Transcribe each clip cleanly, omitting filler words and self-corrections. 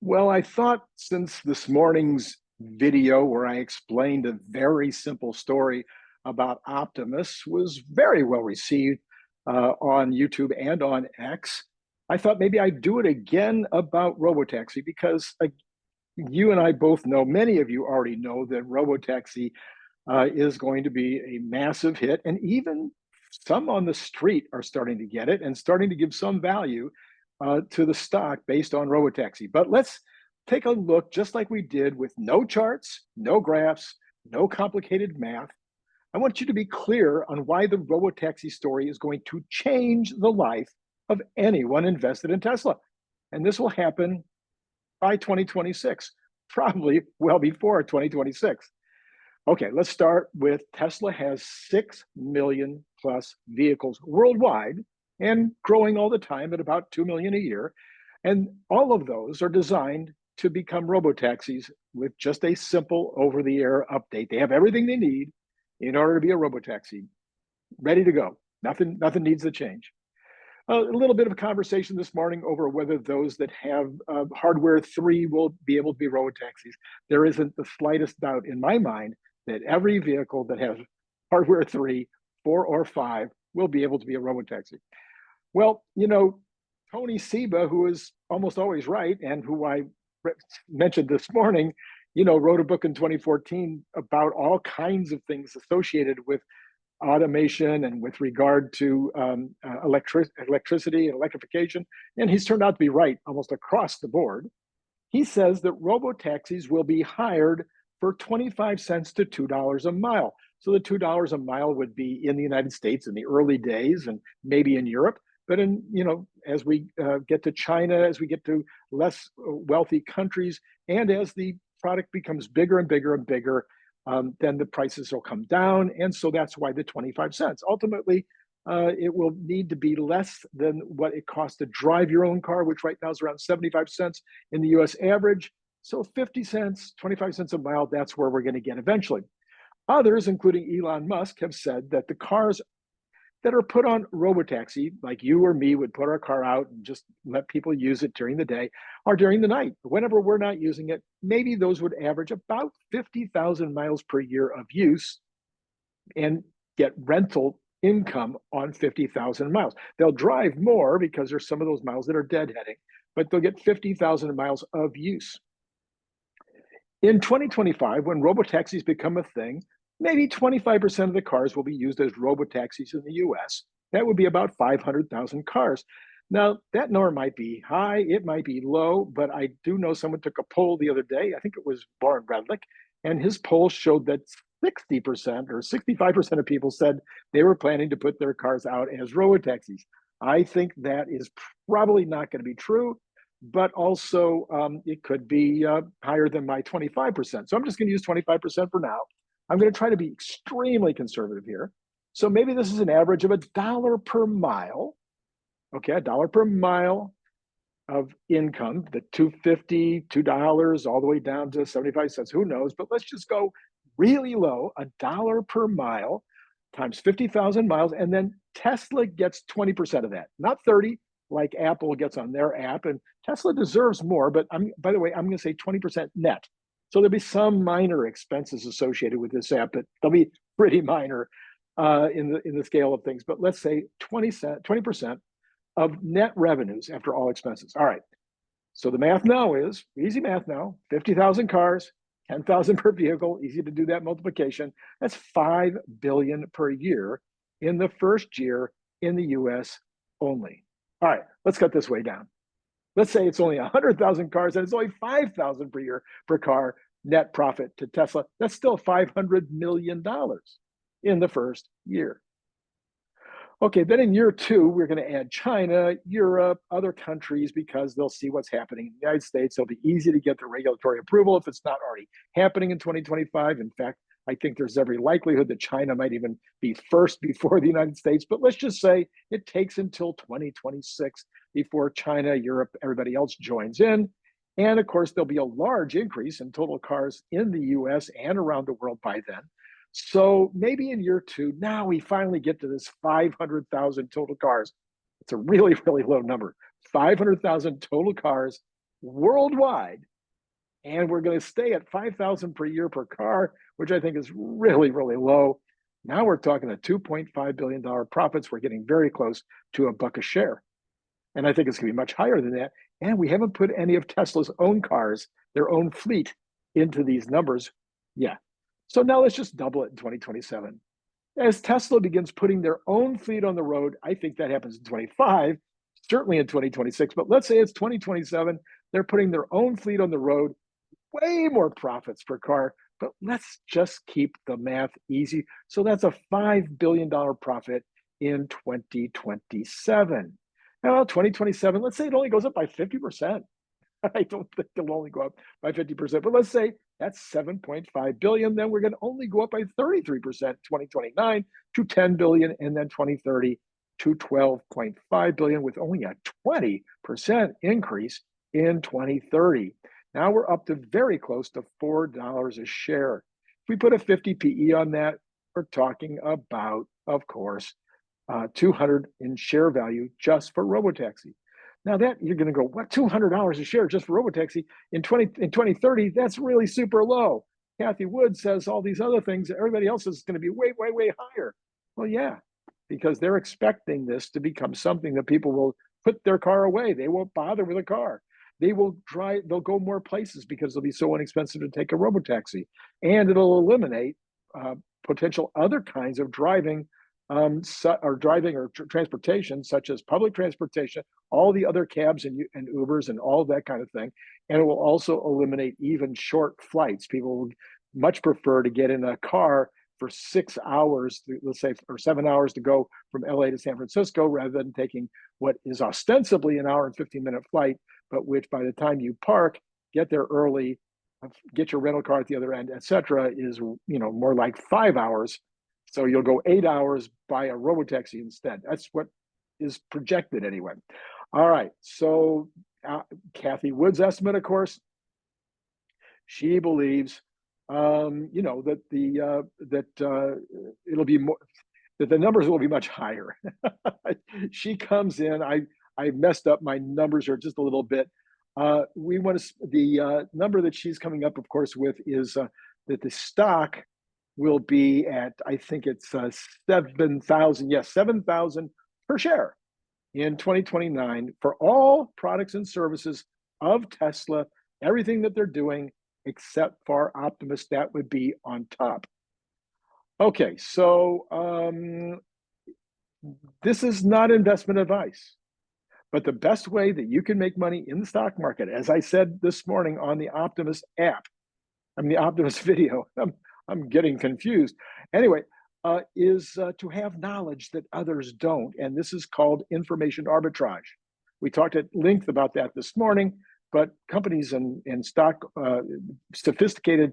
Well, I thought since this morning's video where I explained a very simple story about Optimus was very well received on YouTube and on X, I thought maybe I'd do it again about Robotaxi because you and I both know, many of you already know that Robotaxi is going to be a massive hit, and even some on the street are starting to get it and starting to give some value to the stock based on Robotaxi. But let's take a look, just like we did with no charts, no graphs, no complicated math. I want you to be clear on why the Robotaxi story is going to change the life of anyone invested in Tesla. And this will happen by 2026, probably well before 2026. Okay, let's start with Tesla has 6 million plus vehicles worldwide and growing all the time at about 2 million a year. And all of those are designed to become robotaxis with just a simple over-the-air update. They have everything they need in order to be a robotaxi, ready to go. Nothing needs to change. A little bit of a conversation this morning over whether those that have hardware 3 will be able to be robotaxis. There isn't the slightest doubt in my mind that every vehicle that has hardware 3, 4, or 5 will be able to be a robotaxi. Well, you know, Tony Seba, who is almost always right, and who I mentioned this morning, you know, wrote a book in 2014 about all kinds of things associated with automation and with regard to electricity and electrification. And he's turned out to be right almost across the board. He says that robotaxis will be hired for 25 cents to $2 a mile. So the $2 a mile would be in the United States in the early days and maybe in Europe. But in, you know, as we get to China, as we get to less wealthy countries, and as the product becomes bigger and bigger and bigger, then the prices will come down. And so that's why the 25 cents. Ultimately, it will need to be less than what it costs to drive your own car, which right now is around 75 cents in the US average. So 50 cents, 25 cents a mile, that's where we're going to get eventually. Others, including Elon Musk, have said that the cars that are put on robotaxi, like you or me would put our car out and just let people use it during the day or during the night. Whenever we're not using it, maybe those would average about 50,000 miles per year of use and get rental income on 50,000 miles. They'll drive more because there's some of those miles that are deadheading, but they'll get 50,000 miles of use. In 2025, when robotaxis become a thing, maybe 25% of the cars will be used as robotaxis in the US. That would be about 500,000 cars. Now, that number might be high, it might be low, but I do know someone took a poll the other day, I think it was Warren Redlick, and his poll showed that 60% or 65% of people said they were planning to put their cars out as robotaxis. I think that is probably not going to be true, but also it could be higher than my 25%. So I'm just going to use 25% for now. I'm going to try to be extremely conservative here. So maybe this is an average of $1 per mile. Okay, $1 per mile of income, the $2.50, $2 all the way down to 75 cents. Who knows? But let's just go really low, $1 per mile times 50,000 miles, and then Tesla gets 20% of that, not 30 like Apple gets on their app. And Tesla deserves more, but by the way, I'm going to say 20% net. So there'll be some minor expenses associated with this app, but they'll be pretty minor in the scale of things. But let's say 20% of net revenues after all expenses. All right. So the math now is easy math now. 50,000 cars, 10,000 per vehicle. Easy to do that multiplication. That's $5 billion per year in the first year in the U.S. only. All right. Let's cut this way down. Let's say it's only 100,000 cars and it's only 5,000 per year per car net profit to Tesla. That's still $500 million in the first year. Okay, then in year 2, we're going to add China, Europe, other countries, because they'll see what's happening in the United States. It'll be easy to get the regulatory approval if it's not already happening in 2025. In fact, I think there's every likelihood that China might even be first before the United States. But let's just say it takes until 2026 before China, Europe, everybody else joins in. And of course, there'll be a large increase in total cars in the US and around the world by then. So maybe in year 2, now we finally get to this 500,000 total cars. It's a really, really low number. 500,000 total cars worldwide, and we're going to stay at 5,000 per year per car, which I think is really, really low. Now we're talking a $2.5 billion profits. We're getting very close to $1 a share. And I think it's going to be much higher than that. And we haven't put any of Tesla's own cars, their own fleet, into these numbers yet. So now let's just double it in 2027. As Tesla begins putting their own fleet on the road, I think that happens in 25, certainly in 2026, but let's say it's 2027, they're putting their own fleet on the road, way more profits per car, but let's just keep the math easy. So that's a $5 billion profit in 2027. Now, 2027, let's say it only goes up by 50%. I don't think they'll only go up by 50%, but let's say that's 7.5 billion. Then we're going to only go up by 33%, 2029 to 10 billion, and then 2030 to 12.5 billion, with only a 20% increase in 2030. Now we're up to very close to $4 a share. If we put a 50 PE on that, we're talking about, of course, 200 in share value just for Robotaxi. Now that you're going to go, what, $200 a share just for Robotaxi in 2030? That's really super low. Cathie Wood says all these other things. Everybody else is going to be way, way, way higher. Well, yeah, because they're expecting this to become something that people will put their car away. They won't bother with a car. They will drive. They'll go more places because it'll be so inexpensive to take a Robotaxi, and it'll eliminate potential other kinds of driving or transportation, such as public transportation, all the other cabs and Ubers and all that kind of thing. And it will also eliminate even short flights. People will much prefer to get in a car for 6 hours, let's say, or 7 hours to go from LA to San Francisco, rather than taking what is ostensibly an hour and 15-minute flight, but which by the time you park, get there early, get your rental car at the other end, etc., is more like 5 hours. So you'll go 8 hours by a Robotaxi instead. That's what is projected anyway. All right. So Cathie Wood's estimate, of course, she believes, that it'll be more, that the numbers will be much higher. She comes in. I messed up my numbers here just a little bit. We want to the number that she's coming up, of course, with is that the stock will be at, I think it's 7,000. Yes, 7,000 per share in 2029 for all products and services of Tesla, everything that they're doing except for Optimus. That would be on top. Okay, so this is not investment advice, but the best way that you can make money in the stock market, as I said this morning on the Optimus app, the Optimus video, I'm getting confused. Anyway, is to have knowledge that others don't. And this is called information arbitrage. We talked at length about that this morning, but companies and stock, sophisticated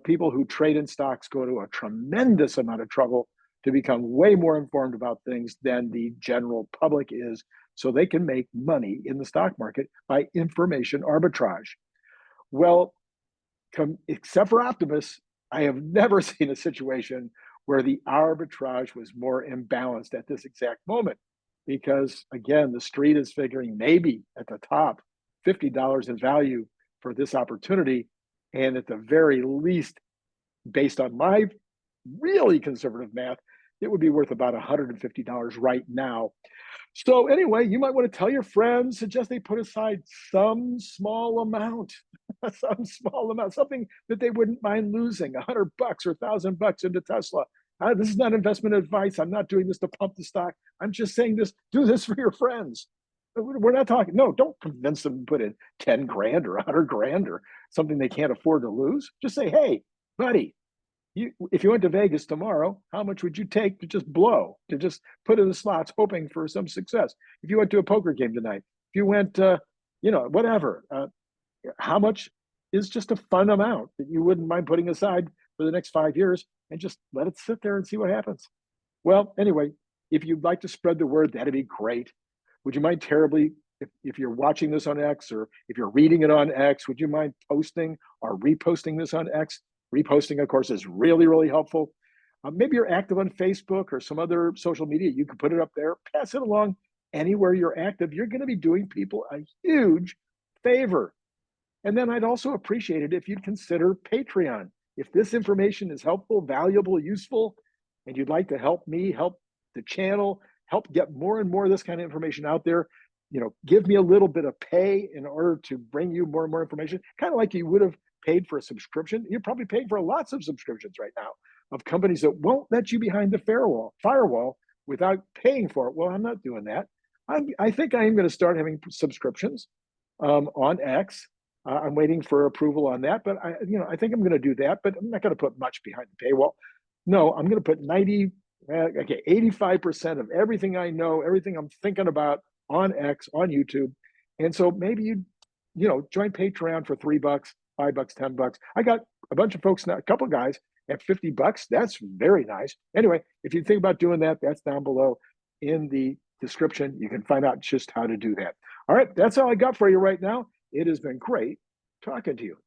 people who trade in stocks go to a tremendous amount of trouble to become way more informed about things than the general public is, so they can make money in the stock market by information arbitrage. Well, except for Optimus, I have never seen a situation where the arbitrage was more imbalanced at this exact moment, because again, the street is figuring maybe at the top $50 in value for this opportunity, and at the very least, based on my really conservative math, it would be worth about $150 right now. So anyway, you might want to tell your friends, suggest they put aside some small amount, something that they wouldn't mind losing, $100 or $1,000 into Tesla. This is not investment advice. I'm not doing this to pump the stock. I'm just saying this, do this for your friends. We're not talking, no, don't convince them to put in 10 grand or 100 grand or something they can't afford to lose. Just say, hey, buddy, if you went to Vegas tomorrow, how much would you take to just blow, to just put in the slots hoping for some success? If you went to a poker game tonight, if you went, whatever, how much is just a fun amount that you wouldn't mind putting aside for the next 5 years and just let it sit there and see what happens? Well, anyway, if you'd like to spread the word, that'd be great. Would you mind terribly, if you're watching this on X or if you're reading it on X, would you mind posting or reposting this on X? Reposting, of course, is really, really helpful. Maybe you're active on Facebook or some other social media. You can put it up there, pass it along anywhere you're active. You're going to be doing people a huge favor. And then I'd also appreciate it if you'd consider Patreon. If this information is helpful, valuable, useful, and you'd like to help me, help the channel, help get more and more of this kind of information out there, give me a little bit of pay in order to bring you more and more information, kind of like you would have paid for a subscription. You're probably paying for lots of subscriptions right now of companies that won't let you behind the firewall without paying for it. Well, I'm not doing that. I think I am going to start having subscriptions on X. I'm waiting for approval on that, but I think I'm going to do that. But I'm not going to put much behind the paywall. No, I'm going to put 85% of everything I know, everything I'm thinking about on X, on YouTube. And so maybe you join Patreon for $3, $5, $10. I got a bunch of folks now, a couple of guys at $50. That's very nice. Anyway, if you think about doing that, that's down below in the description. You can find out just how to do that. All right, that's all I got for you right now. It has been great talking to you.